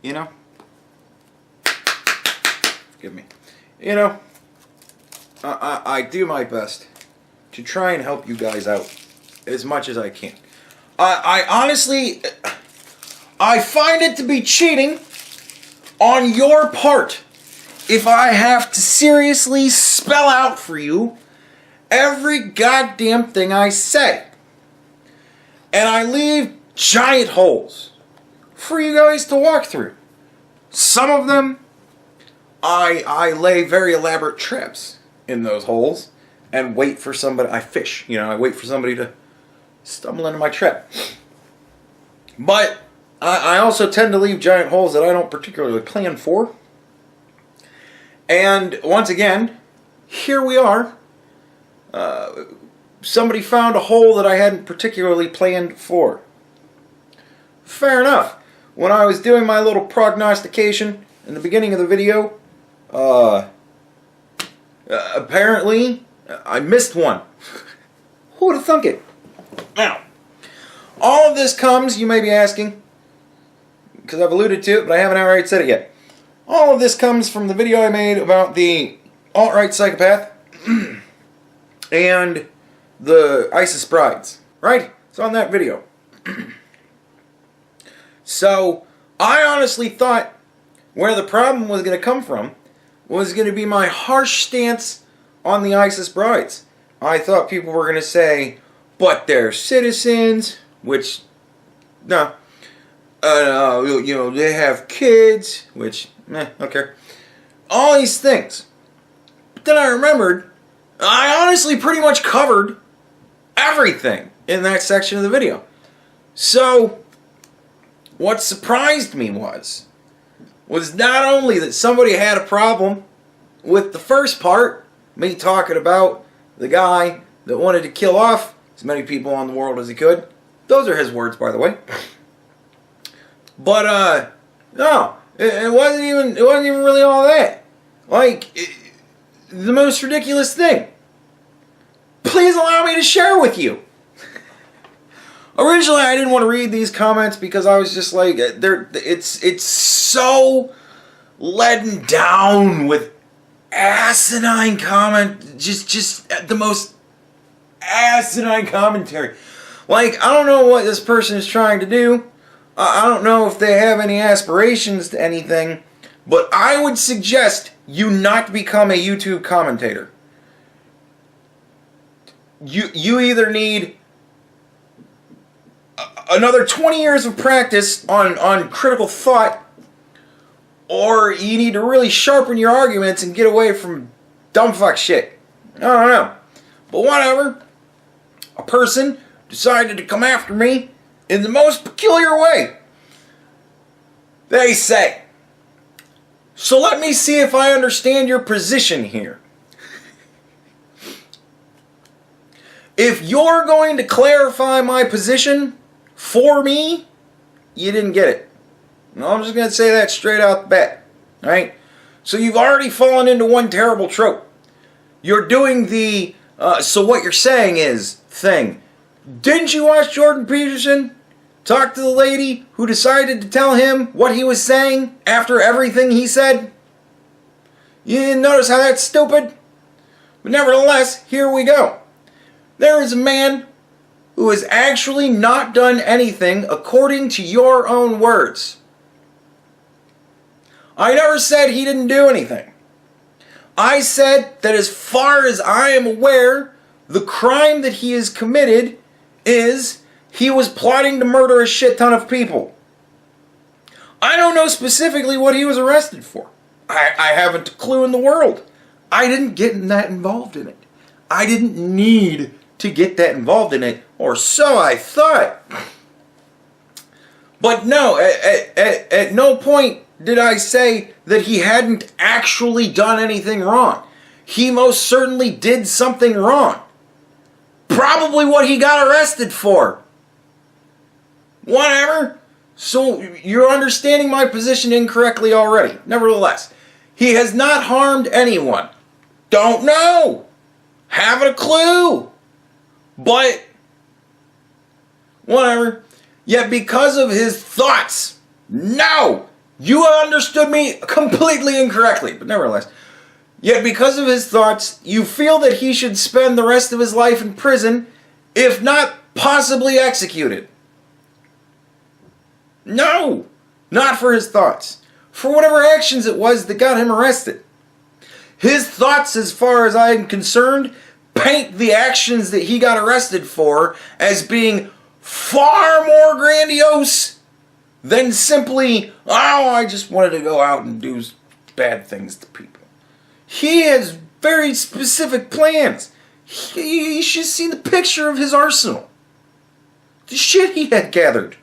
You know? Forgive me. You know, I do my best to try and help you guys out as much as I can. I honestly, I find it to be cheating on your part if I have to seriously spell out for you every goddamn thing I say. And I leave giant holes for you guys to walk through. Some of them, I lay very elaborate traps in those holes and wait for somebody. I fish, you know, I wait for somebody to stumble into my trap. But I also tend to leave giant holes that I don't particularly plan for. And once again, here we are. Somebody found a hole that I hadn't particularly planned for. Fair enough. When I was doing my little prognostication in the beginning of the video, apparently I missed one. Who would have thunk it? Now, all of this comes, you may be asking, because I've alluded to it, but I haven't outright said it yet. All of this comes from the video I made about the alt-right psychopath and the ISIS brides, right? It's on that video. So, I honestly thought where the problem was going to come from was going to be my harsh stance on the ISIS brides. I thought people were going to say, but they're citizens, which, no. You know, they have kids, which, okay. All these things. But then I remembered, I honestly pretty much covered everything in that section of the video. So, what surprised me was not only that somebody had a problem with the first part, me talking about the guy that wanted to kill off as many people on the world as he could. Those are his words, by the way. But no, it wasn't even really all that. Like, the most ridiculous thing. Please allow me to share with you. Originally, I didn't want to read these comments because I was just like, it's so leaden down with asinine comment, just the most asinine commentary. Like, I don't know what this person is trying to do. I don't know if they have any aspirations to anything, but I would suggest you not become a YouTube commentator. You either need another 20 years of practice on critical thought, or you need to really sharpen your arguments and get away from dumb fuck shit. I don't know. But whatever. A person decided to come after me in the most peculiar way. They say, so let me see if I understand your position here. If you're going to clarify my position for me, you didn't get it. No, I'm just going to say that straight out the bat. Right? So you've already fallen into one terrible trope. You're doing the, so what you're saying is thing. Didn't you watch Jordan Peterson talk to the lady who decided to tell him what he was saying after everything he said? You didn't notice how that's stupid? But nevertheless, here we go. There is a man who has actually not done anything according to your own words. I never said he didn't do anything. I said that as far as I am aware, the crime that he has committed is he was plotting to murder a shit ton of people. I don't know specifically what he was arrested for. I haven't a clue in the world. I didn't get that involved in it. I didn't need to get that involved in it, or so I thought. But no, at no point did I say that he hadn't actually done anything wrong. He most certainly did something wrong. Probably what he got arrested for. Whatever. So you're understanding my position incorrectly already. Nevertheless, he has not harmed anyone. Don't know. Haven't a clue. But whatever. Yet because of his thoughts, no, You understood me completely incorrectly, but nevertheless. Yet because of his thoughts, you feel that he should spend the rest of his life in prison, if not possibly executed. No, not for his thoughts. For whatever actions it was that got him arrested. His thoughts, as far as I am concerned, paint the actions that he got arrested for as being far more grandiose than simply, oh, I just wanted to go out and do bad things to people. He has very specific plans. You should see the picture of his arsenal. The shit he had gathered.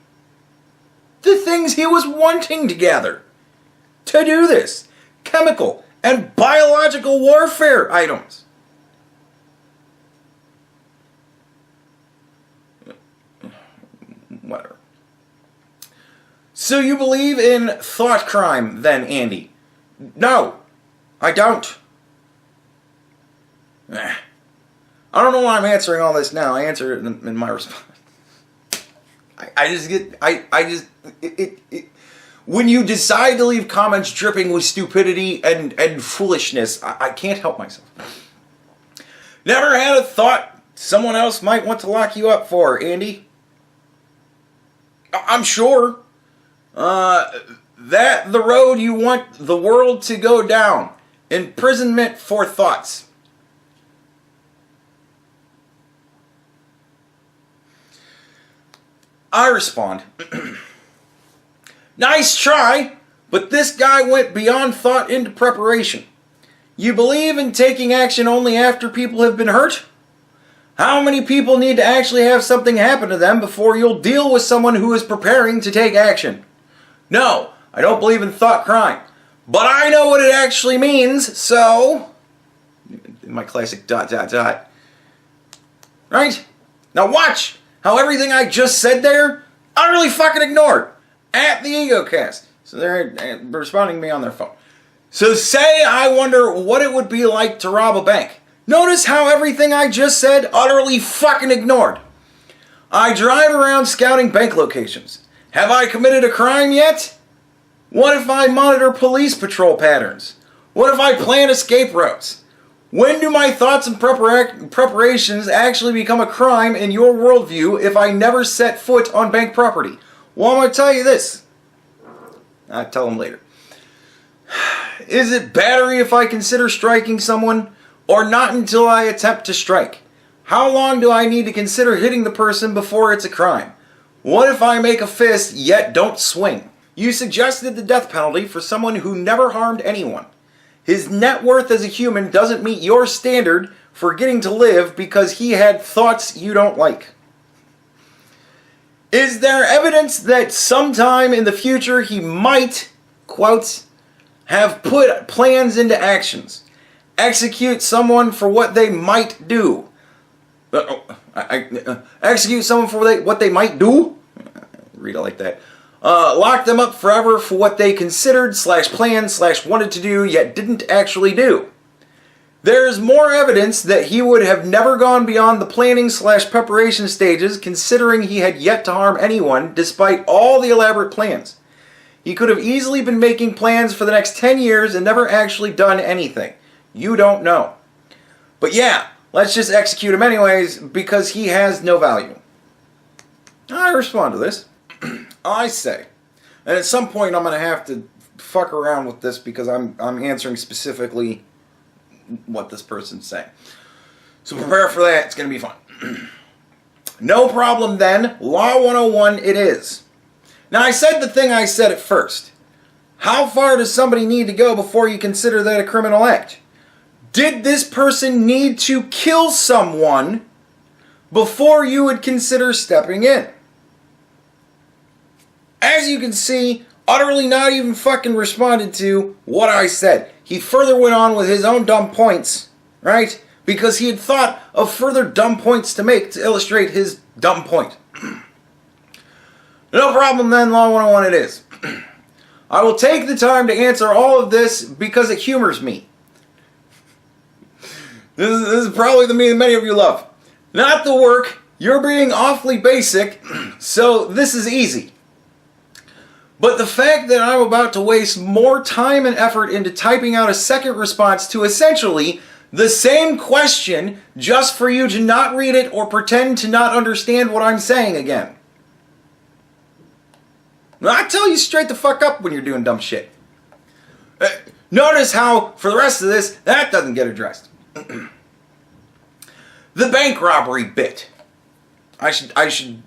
The things he was wanting to gather. To do this. Chemical and biological warfare items. Whatever. So you believe in thought crime then, Andy? No, I don't. I don't know why I'm answering all this now. I answer it in my response. When you decide to leave comments dripping with stupidity and foolishness, I can't help myself. Never had a thought someone else might want to lock you up for, Andy? I'm sure that the road you want the world to go down. Imprisonment for thoughts. I respond, nice try, but this guy went beyond thought into preparation. You believe in taking action only after people have been hurt? How many people need to actually have something happen to them before you'll deal with someone who is preparing to take action? No, I don't believe in thought crime, but I know what it actually means, so... My classic ... Right? Now watch how everything I just said there, utterly fucking ignored. At the Egocast. So they're responding to me on their phone. So say I wonder what it would be like to rob a bank. Notice how everything I just said, utterly fucking ignored. I drive around scouting bank locations. Have I committed a crime yet? What if I monitor police patrol patterns? What if I plan escape routes? When do my thoughts and preparations actually become a crime in your worldview if I never set foot on bank property? Well, I'm going to tell you this. I'll tell them later. Is it battery if I consider striking someone, or not until I attempt to strike? How long do I need to consider hitting the person before it's a crime? What if I make a fist yet don't swing? You suggested the death penalty for someone who never harmed anyone. His net worth as a human doesn't meet your standard for getting to live because he had thoughts you don't like. Is there evidence that sometime in the future he might, quotes, have put plans into actions, execute someone for what they might do? Execute someone for what they might do? Read it like that. Lock them up forever for what they considered / planned / wanted to do yet didn't actually do. There's more evidence that he would have never gone beyond the planning / preparation stages, considering he had yet to harm anyone despite all the elaborate plans. He could have easily been making plans for the next 10 years and never actually done anything. You don't know. But yeah, let's just execute him anyways because he has no value. I respond to this. I say, and at some point I'm going to have to fuck around with this because I'm answering specifically what this person's saying. So prepare for that. It's going to be fun. No problem then. Law 101 it is. Now I said the thing I said at first. How far does somebody need to go before you consider that a criminal act? Did this person need to kill someone before you would consider stepping in? As you can see, utterly not even fucking responded to what I said. He further went on with his own dumb points, right? Because he had thought of further dumb points to make to illustrate his dumb point. No problem then, Law 101 it is. I will take the time to answer all of this because it humors me. This is probably the me that many of you love. Not the work. You're being awfully basic, so this is easy. But the fact that I'm about to waste more time and effort into typing out a second response to essentially the same question just for you to not read it or pretend to not understand what I'm saying again. I tell you straight the fuck up when you're doing dumb shit. Notice how, for the rest of this, that doesn't get addressed. The bank robbery bit. I should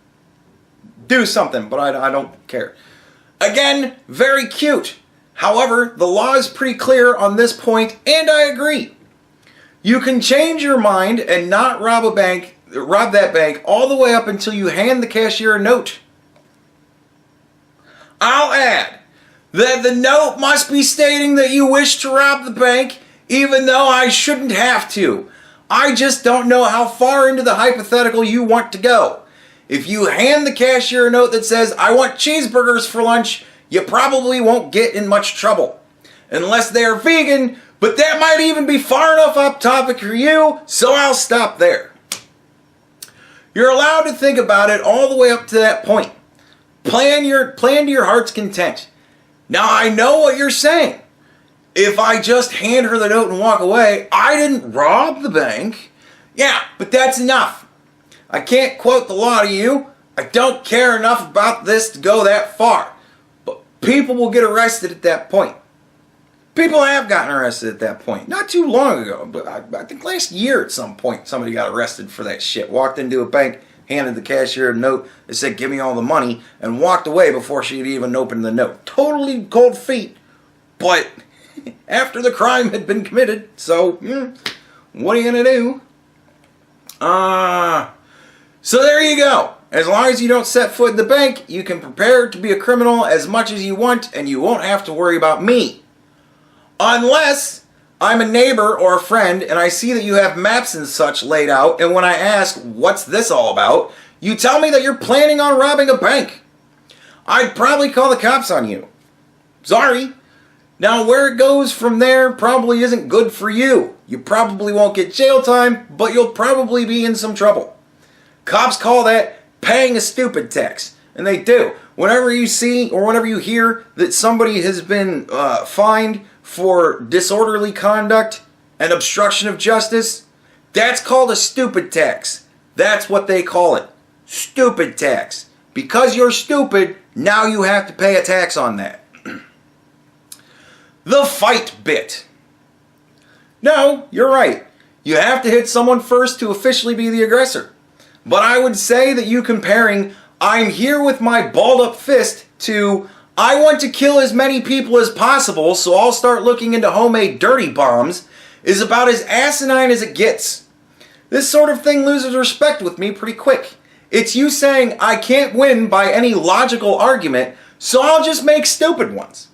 do something, but I don't care. Again, very cute. However, the law is pretty clear on this point, and I agree. You can change your mind and not rob that bank all the way up until you hand the cashier a note. I'll add that the note must be stating that you wish to rob the bank, even though I shouldn't have to. I just don't know how far into the hypothetical you want to go. If you hand the cashier a note that says, I want cheeseburgers for lunch, you probably won't get in much trouble. Unless they're vegan, but that might even be far enough off topic for you, so I'll stop there. You're allowed to think about it all the way up to that point. Plan to your heart's content. Now I know what you're saying. If I just hand her the note and walk away, I didn't rob the bank. Yeah, but that's enough. I can't quote the law to you. I don't care enough about this to go that far. But people will get arrested at that point. People have gotten arrested at that point. Not too long ago, but I think last year at some point somebody got arrested for that shit. Walked into a bank, handed the cashier a note that said, give me all the money, and walked away before she had even opened the note. Totally cold feet, but after the crime had been committed, so, what are you going to do? So there you go. As long as you don't set foot in the bank, you can prepare to be a criminal as much as you want, and you won't have to worry about me. Unless I'm a neighbor or a friend, and I see that you have maps and such laid out, and when I ask, what's this all about, you tell me that you're planning on robbing a bank. I'd probably call the cops on you. Sorry. Now, where it goes from there probably isn't good for you. You probably won't get jail time, but you'll probably be in some trouble. Cops call that paying a stupid tax, and they do. Whenever you see or whenever you hear that somebody has been fined for disorderly conduct and obstruction of justice, that's called a stupid tax. That's what they call it. Stupid tax. Because you're stupid, now you have to pay a tax on that. The fight bit. No, you're right. You have to hit someone first to officially be the aggressor. But I would say that you comparing, I'm here with my balled up fist, to, I want to kill as many people as possible, so I'll start looking into homemade dirty bombs, is about as asinine as it gets. This sort of thing loses respect with me pretty quick. It's you saying, I can't win by any logical argument, so I'll just make stupid ones.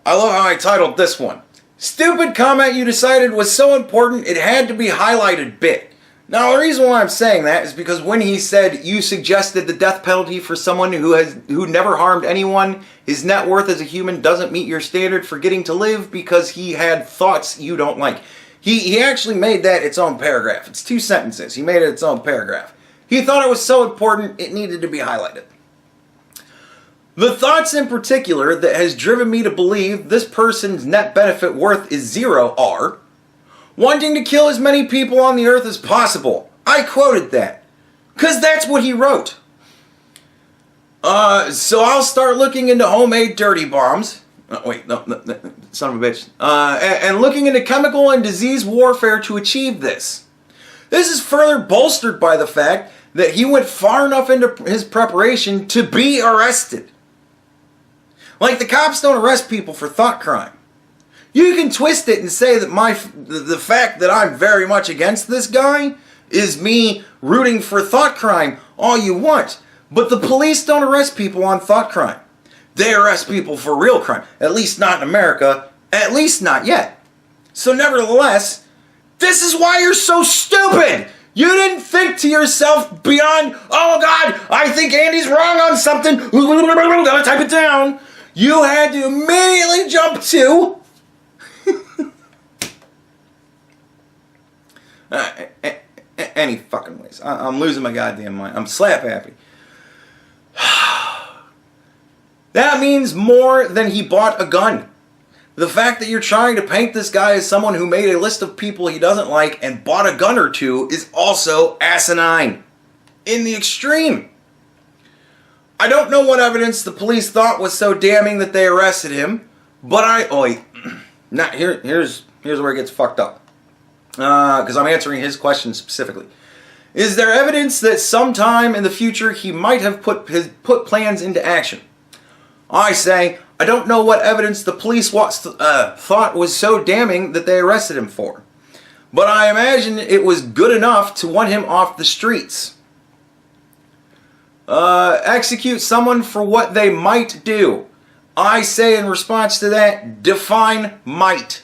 I love how I titled this one. Stupid comment you decided was so important it had to be highlighted bit. Now, the reason why I'm saying that is because when he said you suggested the death penalty for someone who never harmed anyone, his net worth as a human doesn't meet your standard for getting to live because he had thoughts you don't like. He actually made that its own paragraph. It's 2 sentences. He made it its own paragraph. He thought it was so important it needed to be highlighted. The thoughts in particular that has driven me to believe this person's net benefit worth is 0 are wanting to kill as many people on the earth as possible. I quoted that. Because that's what he wrote. So I'll start looking into homemade dirty bombs. No, son of a bitch. And looking into chemical and disease warfare to achieve this. This is further bolstered by the fact that he went far enough into his preparation to be arrested. Like, the cops don't arrest people for thought crime. You can twist it and say that the fact that I'm very much against this guy is me rooting for thought crime all you want. But the police don't arrest people on thought crime. They arrest people for real crime. At least not in America. At least not yet. So nevertheless, this is why you're so stupid! You didn't think to yourself beyond, oh God, I think Andy's wrong on something. Gotta type it down. You had to immediately jump to any fucking ways. I'm losing my goddamn mind. I'm slap happy. That means more than he bought a gun. The fact that you're trying to paint this guy as someone who made a list of people he doesn't like and bought a gun or two is also asinine. In the extreme. I don't know what evidence the police thought was so damning that they arrested him, but here's where it gets fucked up. Because I'm answering his question specifically. Is there evidence that sometime in the future he might have put plans into action? I say, I don't know what evidence the police thought was so damning that they arrested him for. But I imagine it was good enough to want him off the streets. Execute someone for what they might do. I say in response to that, define might.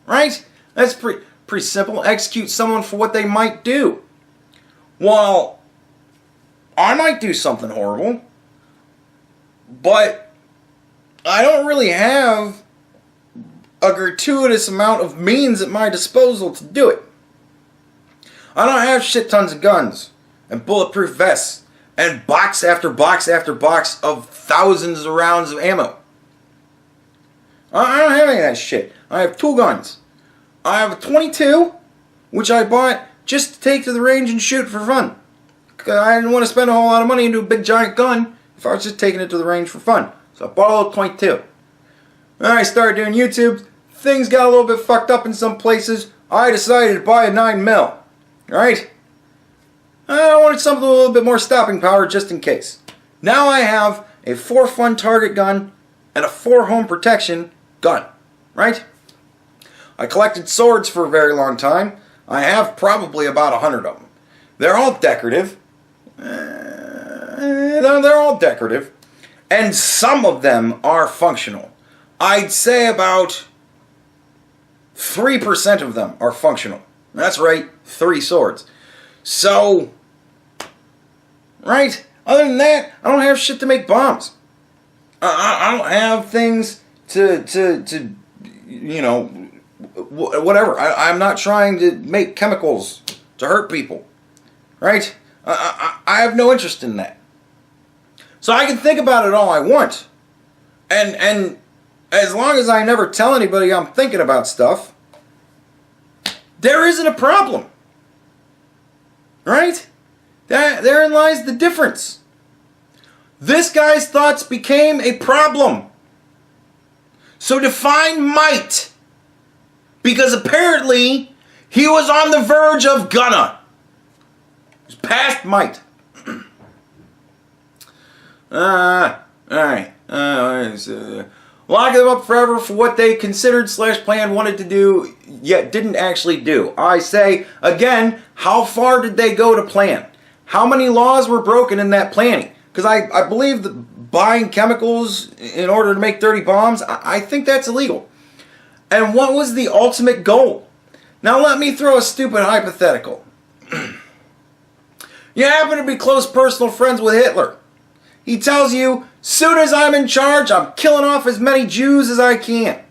Right? That's pretty simple. Execute someone for what they might do. Well, I might do something horrible, but I don't really have a gratuitous amount of means at my disposal to do it. I don't have shit tons of guns and bulletproof vests and box after box after box of thousands of rounds of ammo. I don't have any of that shit. I have 2 guns. I have a .22, which I bought just to take to the range and shoot for fun. I didn't want to spend a whole lot of money into a big giant gun if I was just taking it to the range for fun. So I bought a little .22. Then I started doing YouTube. Things got a little bit fucked up in some places. I decided to buy a 9mm. Right? I wanted something with a little bit more stopping power just in case. Now I have a 4 fun target gun and a 4 home protection gun. Right? I collected swords for a very long time. I have probably about 100 of them. They're all decorative. They're all decorative. And some of them are functional. I'd say about 3% of them are functional. That's right, 3 swords. So, right? Other than that, I don't have shit to make bombs. I don't have things to you know, whatever. I'm not trying to make chemicals to hurt people. Right? I have no interest in that. So I can think about it all I want. And as long as I never tell anybody I'm thinking about stuff, there isn't a problem. Right? Therein lies the difference. This guy's thoughts became a problem. So define might. Because apparently he was on the verge of gonna. It was past might. Alright. Lock them up forever for what they considered / planned, wanted to do, yet didn't actually do. I say, again, how far did they go to plan? How many laws were broken in that planning? Because I believe that buying chemicals in order to make dirty bombs, I think that's illegal. And what was the ultimate goal? Now let me throw a stupid hypothetical. You happen to be close personal friends with Hitler. He tells you, soon as I'm in charge, I'm killing off as many Jews as I can.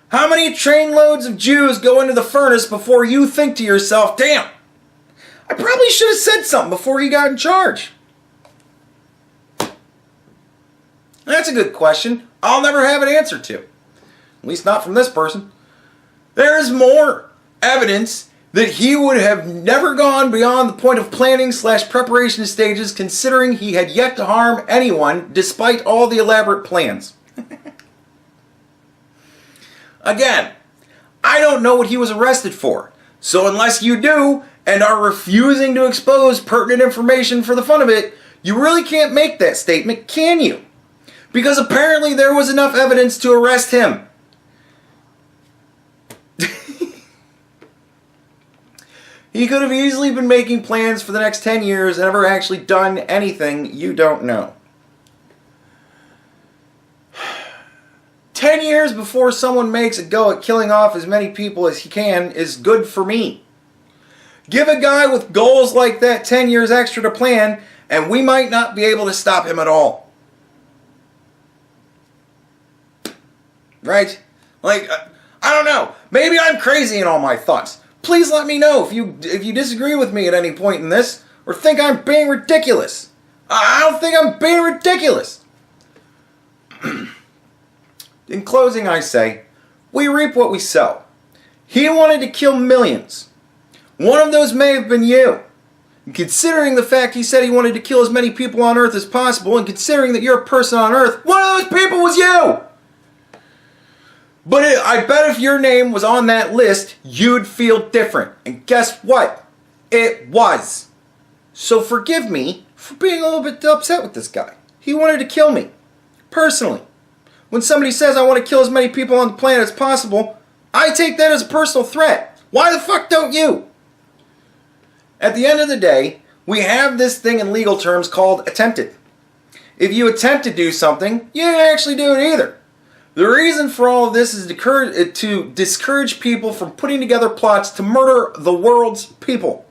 How many trainloads of Jews go into the furnace before you think to yourself, damn, I probably should have said something before he got in charge? That's a good question. I'll never have an answer to. At least not from this person. There is more evidence that he would have never gone beyond the point of planning / preparation stages, considering he had yet to harm anyone despite all the elaborate plans. Again, I don't know what he was arrested for. So unless you do and are refusing to expose pertinent information for the fun of it, you really can't make that statement, can you? Because apparently there was enough evidence to arrest him. He could have easily been making plans for the next 10 years and never actually done anything you don't know. 10 years before someone makes a go at killing off as many people as he can is good for me. Give a guy with goals like that 10 years extra to plan, and we might not be able to stop him at all. Right? Like, I don't know. Maybe I'm crazy in all my thoughts. Please let me know if you disagree with me at any point in this or think I'm being ridiculous. I don't think I'm being ridiculous. In closing, I say, we reap what we sow. He wanted to kill millions. One of those may have been you. And considering the fact he said he wanted to kill as many people on Earth as possible, and considering that you're a person on Earth, one of those people was you! But I bet if your name was on that list, you'd feel different. And guess what? It was. So forgive me for being a little bit upset with this guy. He wanted to kill me. Personally. When somebody says I want to kill as many people on the planet as possible, I take that as a personal threat. Why the fuck don't you? At the end of the day, we have this thing in legal terms called attempted. If you attempt to do something, you didn't actually do it either. The reason for all of this is to discourage people from putting together plots to murder the world's people.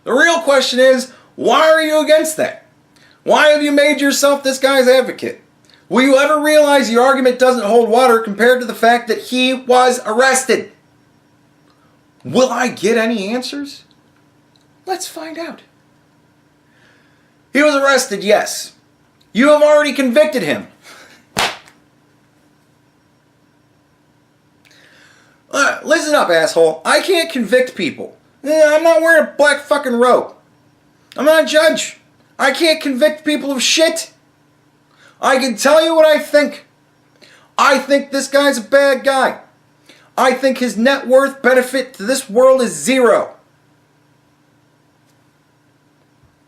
The real question is, why are you against that? Why have you made yourself this guy's advocate? Will you ever realize your argument doesn't hold water compared to the fact that he was arrested? Will I get any answers? Let's find out. He was arrested, yes. You have already convicted him. Listen up, asshole. I can't convict people. I'm not wearing a black fucking robe. I'm not a judge. I can't convict people of shit. I can tell you what I think. I think this guy's a bad guy. I think his net worth benefit to this world is zero.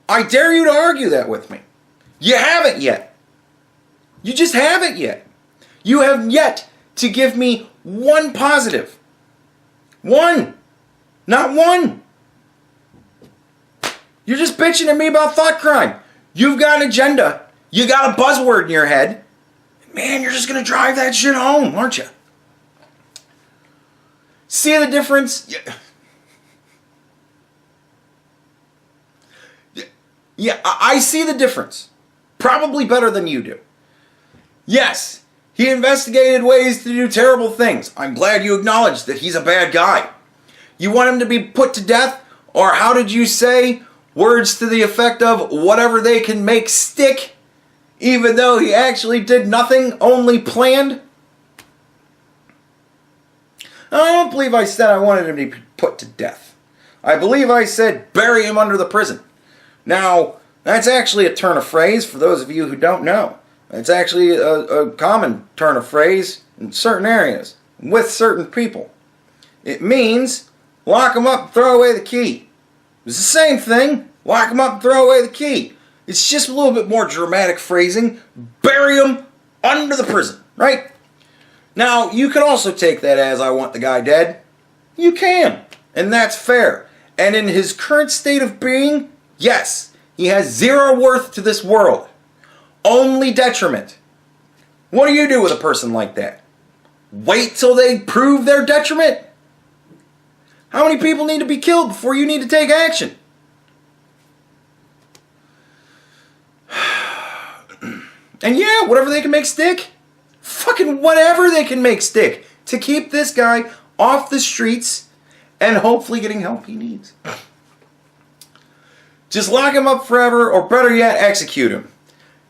I dare you to argue that with me. You haven't yet. You just haven't yet. You have yet to give me one positive. One. Not one. You're just bitching at me about thought crime. You've got an agenda. You got a buzzword in your head. Man, you're just going to drive that shit home, aren't you? See the difference? Yeah, I see the difference. Probably better than you do. Yes, he investigated ways to do terrible things. I'm glad you acknowledge that he's a bad guy. You want him to be put to death? Or how did you say? Words to the effect of whatever they can make stick, even though he actually did nothing, only planned? I don't believe I said I wanted him to be put to death. I believe I said bury him under the prison. Now, that's actually a turn of phrase for those of you who don't know. It's actually a common turn of phrase in certain areas, with certain people. It means lock them up and throw away the key. It's the same thing. Lock them up and throw away the key. It's just a little bit more dramatic phrasing. Bury them under the prison, right? Now, you can also take that as I want the guy dead. You can. And that's fair. And in his current state of being, yes, he has zero worth to this world. Only detriment. What do you do with a person like that? Wait till they prove their detriment? How many people need to be killed before you need to take action? And yeah, whatever they can make stick. Fucking whatever they can make stick to keep this guy off the streets and hopefully getting help he needs. Just lock him up forever, or better yet, execute him.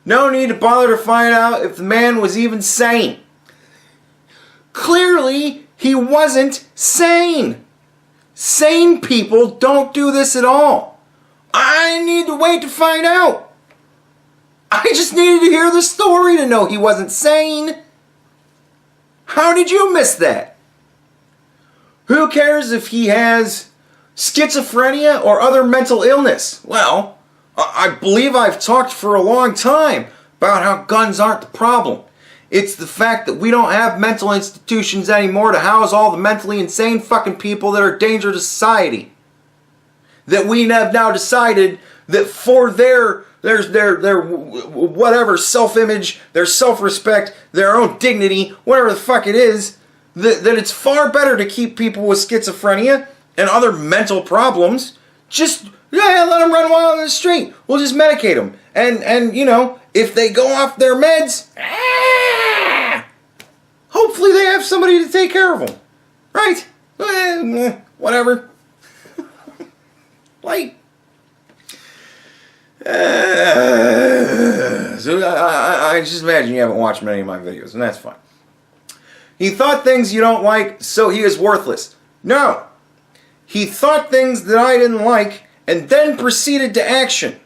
No need to bother to find out if the man was even sane. Clearly, he wasn't sane. Sane people don't do this at all. I need to wait to find out. I just needed to hear the story to know he wasn't sane. How did you miss that? Who cares if he has schizophrenia or other mental illness? Well, I believe I've talked for a long time about how guns aren't the problem. It's the fact that we don't have mental institutions anymore to house all the mentally insane fucking people that are a danger to society. That we have now decided that for their whatever self-image, their self-respect, their own dignity, whatever the fuck it is, that it's far better to keep people with schizophrenia and other mental problems. Just let them run wild in the street. We'll just medicate them. And you know, if they go off their meds, hopefully they have somebody to take care of them. Right? Whatever. Like, So I just imagine you haven't watched many of my videos, and that's fine. He thought things you don't like, so he is worthless. No. He thought things that I didn't like, and then proceeded to action.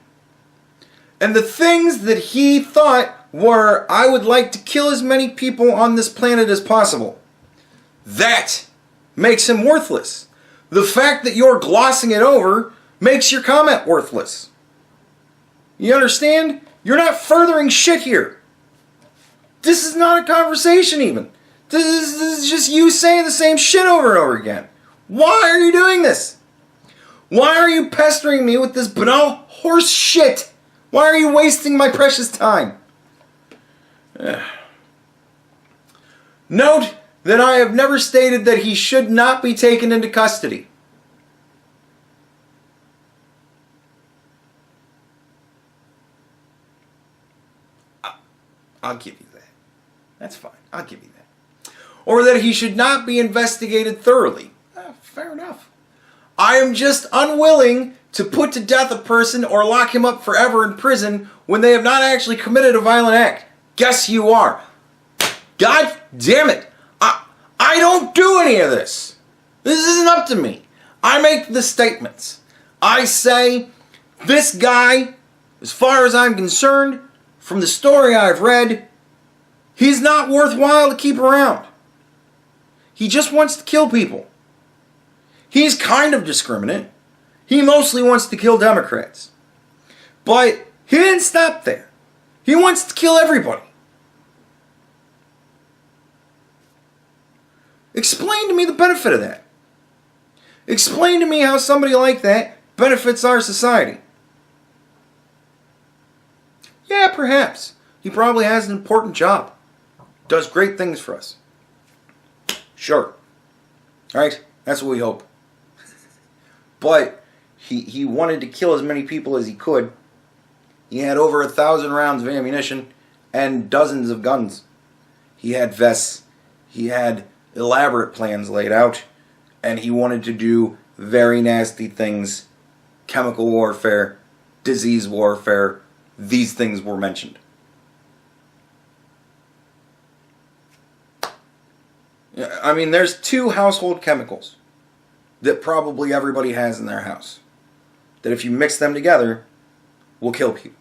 And the things that he thought were, I would like to kill as many people on this planet as possible. That makes him worthless. The fact that you're glossing it over makes your comment worthless. You understand? You're not furthering shit here. This is not a conversation even. This is just you saying the same shit over and over again. Why are you doing this? Why are you pestering me with this banal horse shit? Why are you wasting my precious time? Note that I have never stated that he should not be taken into custody. I'll give you that. That's fine. I'll give you that. Or that he should not be investigated thoroughly. Fair enough. I am just unwilling to put to death a person or lock him up forever in prison when they have not actually committed a violent act. Guess you are. God damn it. I don't do any of this. This isn't up to me. I make the statements. I say, this guy, as far as I'm concerned, from the story I've read, he's not worthwhile to keep around. He just wants to kill people. He's kind of discriminate. He mostly wants to kill Democrats. But he didn't stop there. He wants to kill everybody. Explain to me the benefit of that. Explain to me how somebody like that benefits our society. Yeah, perhaps. He probably has an important job. Does great things for us. Sure. Right? That's what we hope. But he wanted to kill as many people as he could. He had over 1,000 rounds of ammunition and dozens of guns. He had vests. He had elaborate plans laid out. And he wanted to do very nasty things. Chemical warfare, disease warfare. These things were mentioned. I mean, there's 2 household chemicals that probably everybody has in their house, that if you mix them together, will kill people.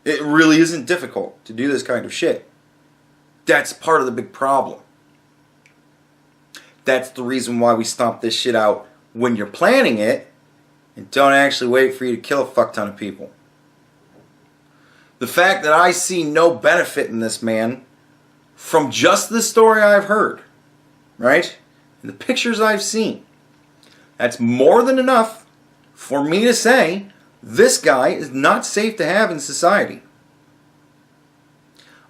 It really isn't difficult to do this kind of shit. That's part of the big problem. That's the reason why we stomp this shit out when you're planning it, and don't actually wait for you to kill a fuck ton of people. The fact that I see no benefit in this man from just the story I've heard, right? And the pictures I've seen, that's more than enough for me to say this guy is not safe to have in society.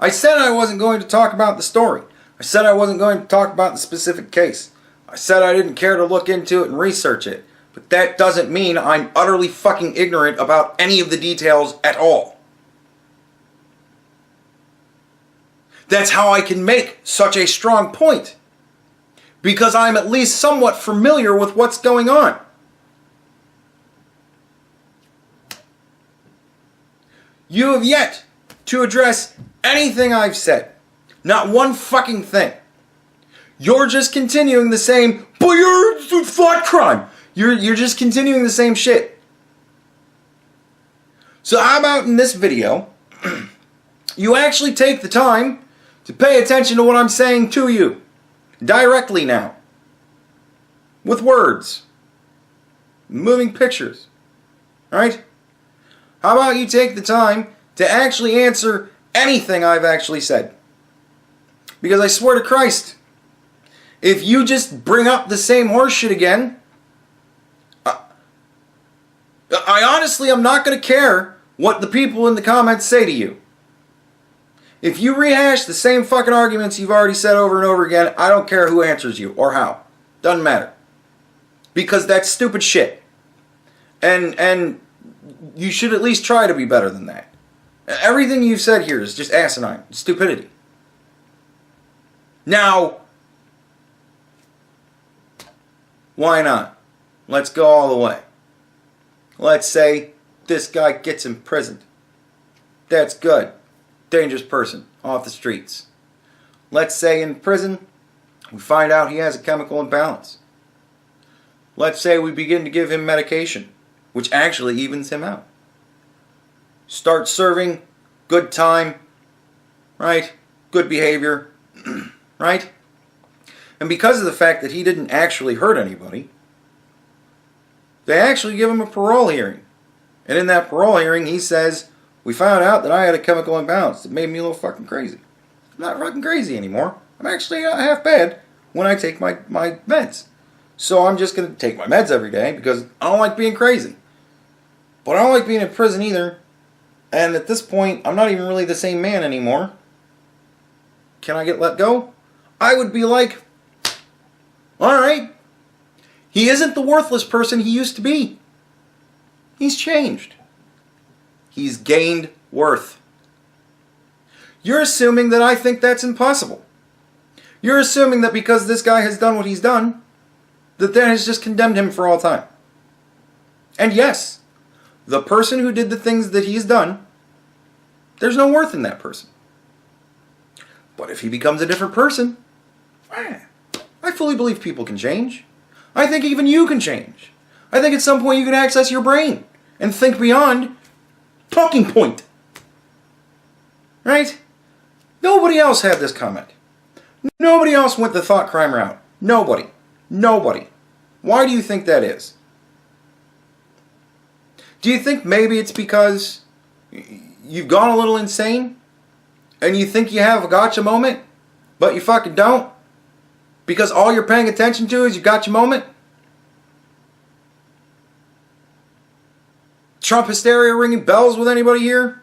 I said I wasn't going to talk about the story. I said I wasn't going to talk about the specific case. I said I didn't care to look into it and research it. But that doesn't mean I'm utterly fucking ignorant about any of the details at all. That's how I can make such a strong point. Because I'm at least somewhat familiar with what's going on. You have yet to address anything I've said. Not one fucking thing. You're just continuing the same, but you're thought crime. You're just continuing the same shit. So how about in this video, you actually take the time to pay attention to what I'm saying to you. Directly now. With words. Moving pictures. Alright? How about you take the time to actually answer anything I've actually said? Because I swear to Christ, if you just bring up the same horseshit again, I honestly am not going to care what the people in the comments say to you. If you rehash the same fucking arguments you've already said over and over again, I don't care who answers you or how. Doesn't matter. Because that's stupid shit. And you should at least try to be better than that. Everything you've said here is just asinine. Stupidity. Now, why not? Let's go all the way. Let's say this guy gets imprisoned. That's good. Dangerous person. Off the streets. Let's say in prison, we find out he has a chemical imbalance. Let's say we begin to give him medication, which actually evens him out. Start serving, good time, right? Good behavior, right? And because of the fact that he didn't actually hurt anybody, they actually give him a parole hearing. And in that parole hearing, he says, we found out that I had a chemical imbalance that made me a little fucking crazy. I'm not fucking crazy anymore. I'm actually half bad when I take my meds. So I'm just going to take my meds every day because I don't like being crazy. But I don't like being in prison either. And at this point, I'm not even really the same man anymore. Can I get let go? I would be like, alright. He isn't the worthless person he used to be. He's changed. He's gained worth. You're assuming that I think that's impossible. You're assuming that because this guy has done what he's done, that has just condemned him for all time. And yes, the person who did the things that he's done, there's no worth in that person. But if he becomes a different person, I fully believe people can change. I think even you can change. I think at some point you can access your brain and think beyond talking point. Right? Nobody else had this comment. Nobody else went the thought crime route. Nobody. Nobody. Why do you think that is? Do you think maybe it's because you've gone a little insane and you think you have a gotcha moment, but you fucking don't? Because all you're paying attention to is your gotcha moment? Trump hysteria ringing bells with anybody here?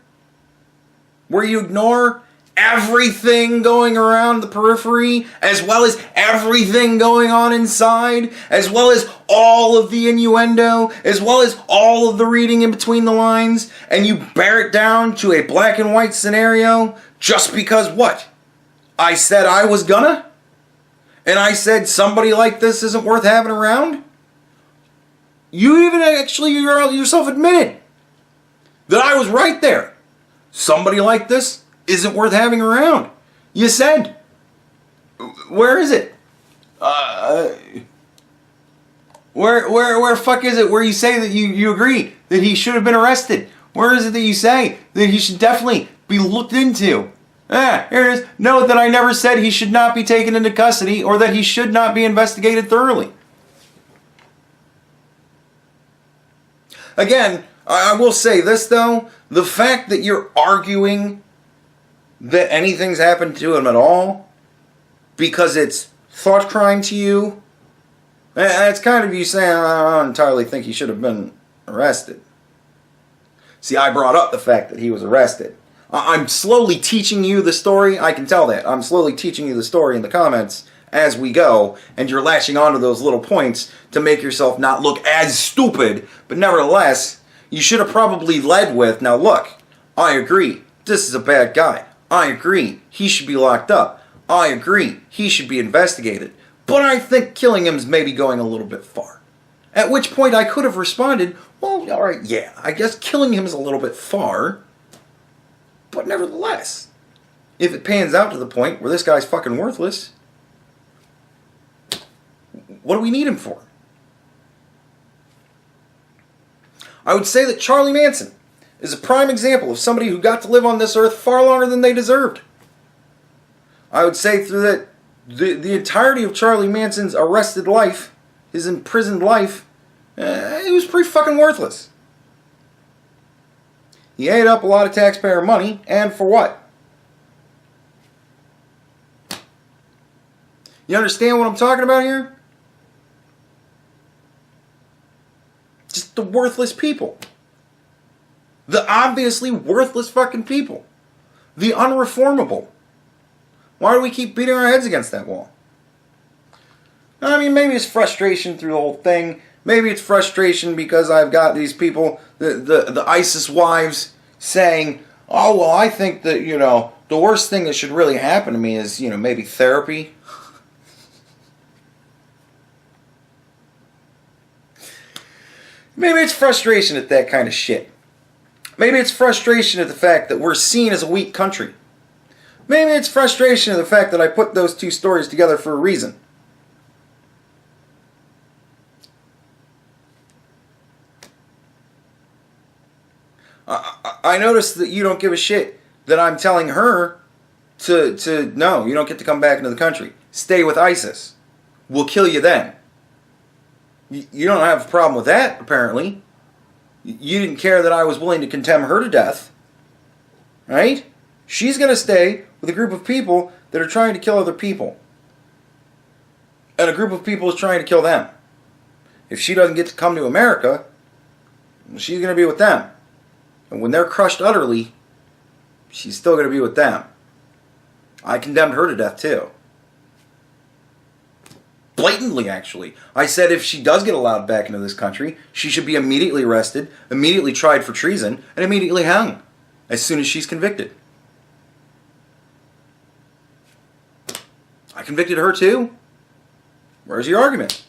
Where you ignore everything going around the periphery, as well as everything going on inside, as well as all of the innuendo, as well as all of the reading in between the lines, and you bear it down to a black and white scenario just because what? I said I was gonna? And I said somebody like this isn't worth having around? You even actually yourself admitted that I was right there. Somebody like this isn't worth having around. You said. Where is it? Where fuck is it where you say that you agree that he should have been arrested? Where is it that you say that he should definitely be looked into? Here it is. Note that I never said he should not be taken into custody or that he should not be investigated thoroughly. Again, I will say this though, the fact that you're arguing that anything's happened to him at all because it's thought crime to you, that's kind of you saying, I don't entirely think he should have been arrested. See, I brought up the fact that he was arrested. I'm slowly teaching you the story. I can tell that. I'm slowly teaching you the story in the comments as we go, and you're latching onto those little points to make yourself not look as stupid, but nevertheless, you should have probably led with, now look, I agree, this is a bad guy. I agree, he should be locked up. I agree, he should be investigated. But I think killing him is maybe going a little bit far. At which point I could have responded, well, alright, yeah, I guess killing him is a little bit far. But nevertheless, if it pans out to the point where this guy's fucking worthless, what do we need him for? I would say that Charlie Manson is a prime example of somebody who got to live on this earth far longer than they deserved. I would say through that the entirety of Charlie Manson's arrested life, his imprisoned life, he was pretty fucking worthless. He ate up a lot of taxpayer money, and for what? You understand what I'm talking about here? Just the worthless people. The obviously worthless fucking people. The unreformable. Why do we keep beating our heads against that wall? I mean, maybe it's frustration through the whole thing. Maybe it's frustration because I've got these people, the ISIS wives, saying, oh, well, I think that, the worst thing that should really happen to me is, maybe therapy. Maybe it's frustration at that kind of shit. Maybe it's frustration at the fact that we're seen as a weak country. Maybe it's frustration at the fact that I put those two stories together for a reason. I notice that you don't give a shit that I'm telling her to no, you don't get to come back into the country. Stay with ISIS. We'll kill you then. You don't have a problem with that, apparently. You didn't care that I was willing to condemn her to death. Right? She's going to stay with a group of people that are trying to kill other people. And a group of people is trying to kill them. If she doesn't get to come to America, she's going to be with them. And when they're crushed utterly, she's still going to be with them. I condemned her to death too. Blatantly, actually. I said if she does get allowed back into this country, she should be immediately arrested, immediately tried for treason, and immediately hung as soon as she's convicted. I convicted her too. Where's your argument?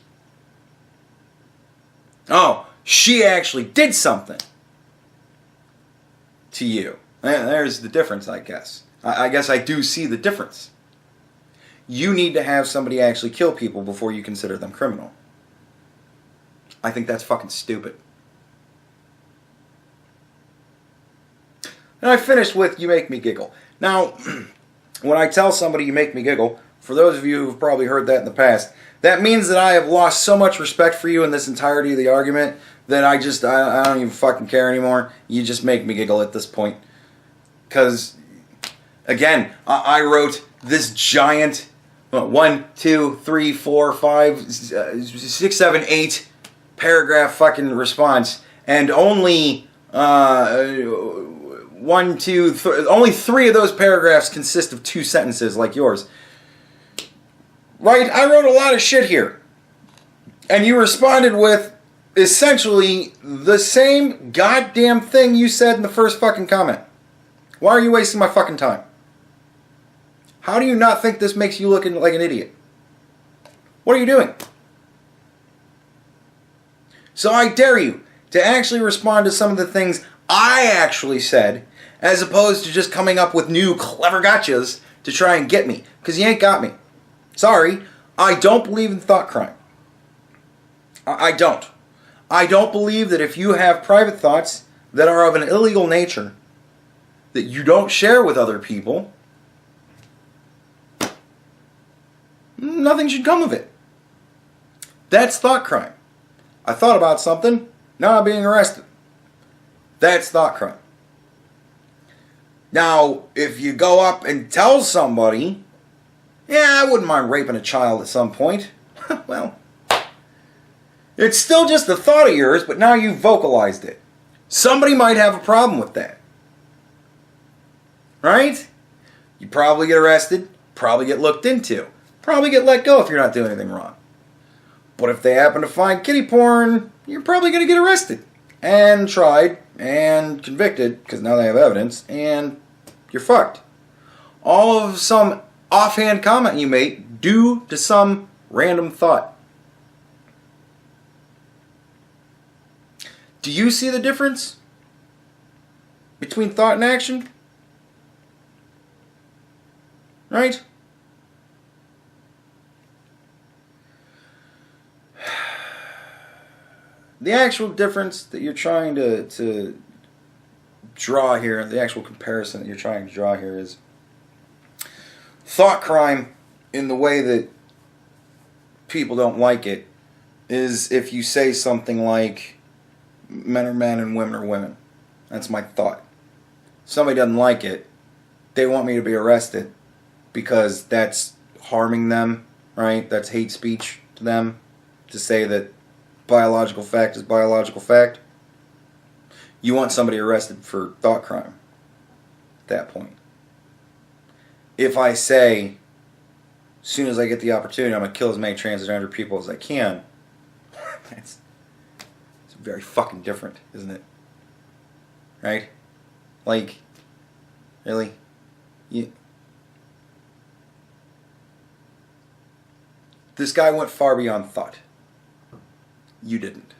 Oh, she actually did something to you. There's the difference, I guess. I guess I do see the difference. You need to have somebody actually kill people before you consider them criminal. I think that's fucking stupid. And I finished with you make me giggle. Now, when I tell somebody you make me giggle, for those of you who've probably heard that in the past, that means that I have lost so much respect for you in this entirety of the argument that I don't even fucking care anymore. You just make me giggle at this point. Because, again, I wrote this giant 1, 2, 3, 4, 5, 6, 7, 8 paragraph fucking response, and only only 3 of those paragraphs consist of 2 sentences like yours. Right? I wrote a lot of shit here. And you responded with essentially the same goddamn thing you said in the first fucking comment. Why are you wasting my fucking time? How do you not think this makes you look like an idiot? What are you doing? So I dare you to actually respond to some of the things I actually said, as opposed to just coming up with new clever gotchas to try and get me. Because you ain't got me. Sorry, I don't believe in thought crime. I don't. I don't believe that if you have private thoughts that are of an illegal nature, that you don't share with other people, nothing should come of it. That's thought crime. I thought about something, now I'm being arrested. That's thought crime. Now, if you go up and tell somebody, yeah, I wouldn't mind raping a child at some point. Well, it's still just a thought of yours, but now you've vocalized it. Somebody might have a problem with that. Right? You probably get arrested, probably get looked into, probably get let go if you're not doing anything wrong. But if they happen to find kiddie porn, you're probably going to get arrested and tried and convicted, because now they have evidence, and you're fucked. All of some offhand comment you made due to some random thought. Do you see the difference between thought and action? Right? The actual difference that you're trying to draw here, the actual comparison that you're trying to draw here is thought crime in the way that people don't like it is if you say something like men are men and women are women. That's my thought. Somebody doesn't like it, they want me to be arrested because that's harming them, right? That's hate speech to them to say that biological fact is biological fact. You want somebody arrested for thought crime at that point. If I say, as soon as I get the opportunity, I'm going to kill as many transgender people as I can, it's very fucking different, isn't it? Right? Like, really? This guy went far beyond thought. You didn't.